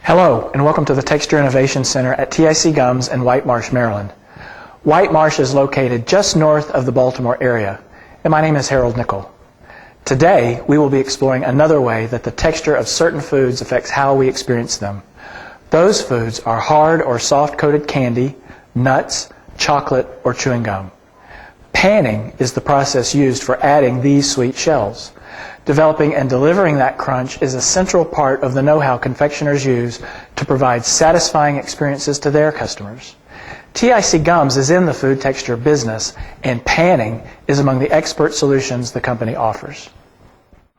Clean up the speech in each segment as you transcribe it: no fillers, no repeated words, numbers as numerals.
Hello, and welcome to the Texture Innovation Center at TIC Gums in White Marsh, Maryland. White Marsh is located just north of the Baltimore area, and my name is Harold Nickel. Today, we will be exploring another way that the texture of certain foods affects how we experience them. Those foods are hard or soft-coated candy, nuts, chocolate, or chewing gum. Panning is the process used for adding these sweet shells. Developing and delivering that crunch is a central part of the know-how confectioners use to provide satisfying experiences to their customers. TIC Gums is in the food texture business, and panning is among the expert solutions the company offers.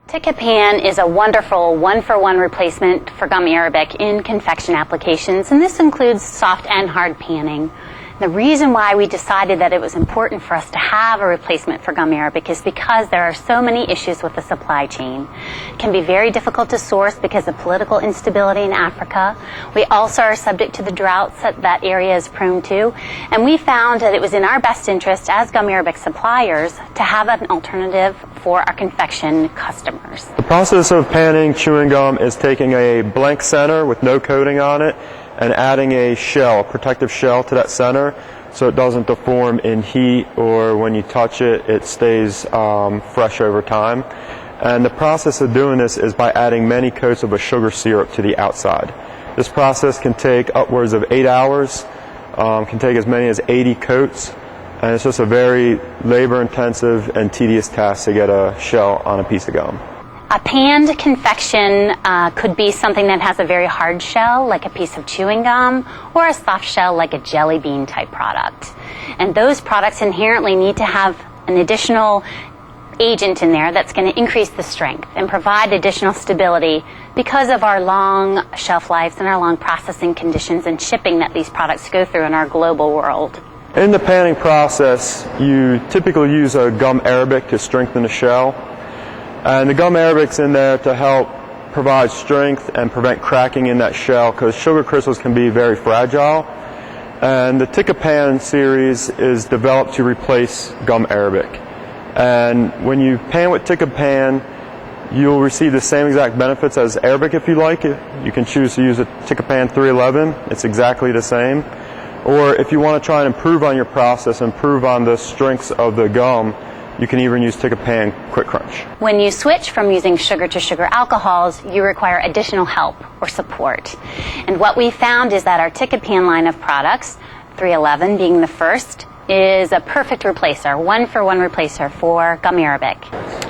Tik-A-Pan is a wonderful one-for-one replacement for gum arabic in confection applications, and this includes soft and hard panning. The reason why we decided that it was important for us to have a replacement for gum arabic is because there are so many issues with the supply chain. It can be very difficult to source because of political instability in Africa. We also are subject to the droughts that area is prone to, and we found that it was in our best interest as gum arabic suppliers to have an alternative for our confection customers. The process of panning chewing gum is taking a blank center with no coating on it and adding a shell, a protective shell to that center so it doesn't deform in heat, or when you touch it, it stays fresh over time. And the process of doing this is by adding many coats of a sugar syrup to the outside. This process can take upwards of 8 hours, can take as many as 80 coats, and it's just a very labor-intensive and tedious task to get a shell on a piece of gum. A panned confection could be something that has a very hard shell, like a piece of chewing gum, or a soft shell, like a jelly bean type product. And those products inherently need to have an additional agent in there that's going to increase the strength and provide additional stability because of our long shelf lives and our long processing conditions and shipping that these products go through in our global world. In the panning process, you typically use a gum arabic to strengthen the shell. And the gum arabic's in there to help provide strength and prevent cracking in that shell, because sugar crystals can be very fragile. And the Tik-A-Pan series is developed to replace gum arabic. And when you pan with Tik-A-Pan, you'll receive the same exact benefits as arabic if you like it. You can choose to use a Tik-A-Pan 311. It's exactly the same. Or if you want to try and improve on your process, improve on the strengths of the gum, you can even use Tik-A-Pan Quick Crunch. When you switch from using sugar to sugar alcohols, you require additional help or support. And what we found is that our Tik-A-Pan line of products, 311 being the first, is a perfect replacer, one-for-one replacer for gum arabic.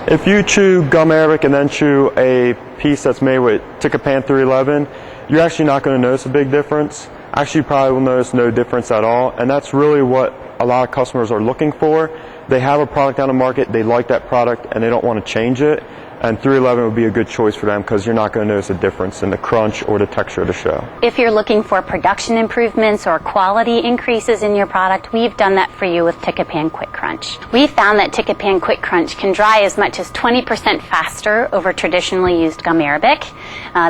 If you chew gum arabic and then chew a piece that's made with Tik-A-Pan 311, you're actually not going to notice a big difference. Actually, you probably will notice no difference at all, and that's really what a lot of customers are looking for. They have a product on the market, they like that product, and they don't want to change it. And 311 would be a good choice for them because you're not going to notice a difference in the crunch or the texture of the shell. If you're looking for production improvements or quality increases in your product, we've done that for you with Tik-A-Pan Quick Crunch. We found that Tik-A-Pan Quick Crunch can dry as much as 20% faster over traditionally used gum arabic.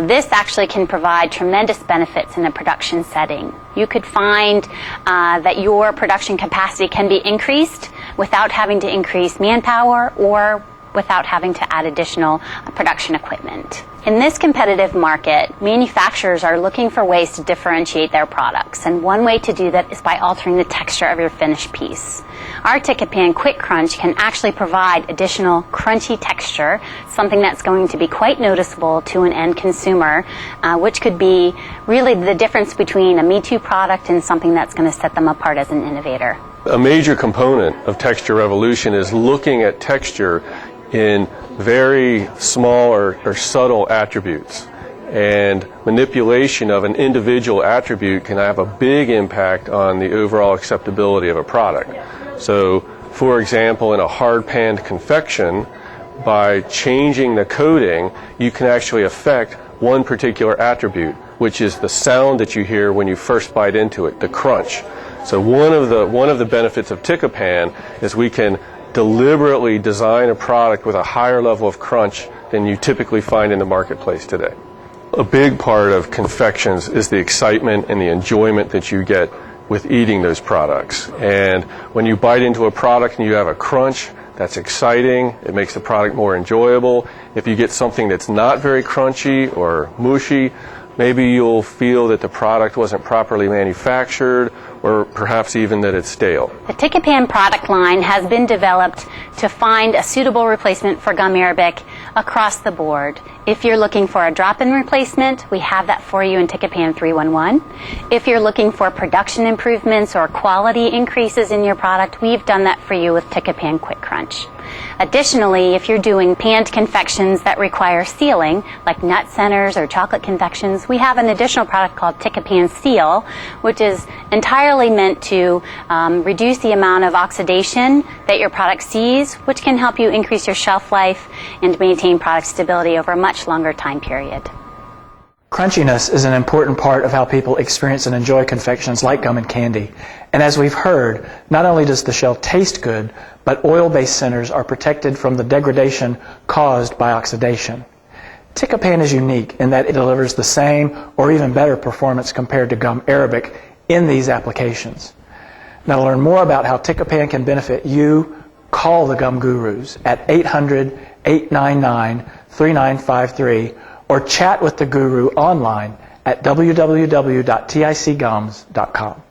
This actually can provide tremendous benefits in a production setting. You could find that your production capacity can be increased without having to increase manpower or without having to add additional production equipment. In this competitive market, manufacturers are looking for ways to differentiate their products, and one way to do that is by altering the texture of your finished piece. Our Tik-A-Pan Quick Crunch can actually provide additional crunchy texture, something that's going to be quite noticeable to an end consumer, which could be really the difference between a Me Too product and something that's going to set them apart as an innovator. A major component of Texture Revolution is looking at texture in very small or subtle attributes. And manipulation of an individual attribute can have a big impact on the overall acceptability of a product. So, for example, in a hard panned confection, by changing the coating, you can actually affect one particular attribute, which is the sound that you hear when you first bite into it, the crunch. So one of the benefits of Tik-A-Pan is we can deliberately design a product with a higher level of crunch than you typically find in the marketplace today. A big part of confections is the excitement and the enjoyment that you get with eating those products. And when you bite into a product and you have a crunch, that's exciting. It makes the product more enjoyable. If you get something that's not very crunchy or mushy, Maybe you'll feel that the product wasn't properly manufactured, or perhaps even that it's stale. The Ticapan product line has been developed to find a suitable replacement for gum arabic across the board. If you're looking for a drop-in replacement, we have that for you in Ticapan 311. If you're looking for production improvements or quality increases in your product, we've done that for you with Ticapan Quick Crunch. Additionally, if you're doing panned confections that require sealing, like nut centers or chocolate confections, we have an additional product called Ticapan Seal, which is entirely meant to reduce the amount of oxidation that your product sees, which can help you increase your shelf life and maintain product stability over a much longer time period. Crunchiness is an important part of how people experience and enjoy confections like gum and candy. And as we've heard, not only does the shell taste good, but oil-based centers are protected from the degradation caused by oxidation. Ticapan is unique in that it delivers the same or even better performance compared to gum arabic in these applications. Now, to learn more about how Ticapan can benefit you, call the Gum Gurus at 800-899-3953 or chat with the guru online at www.ticgums.com.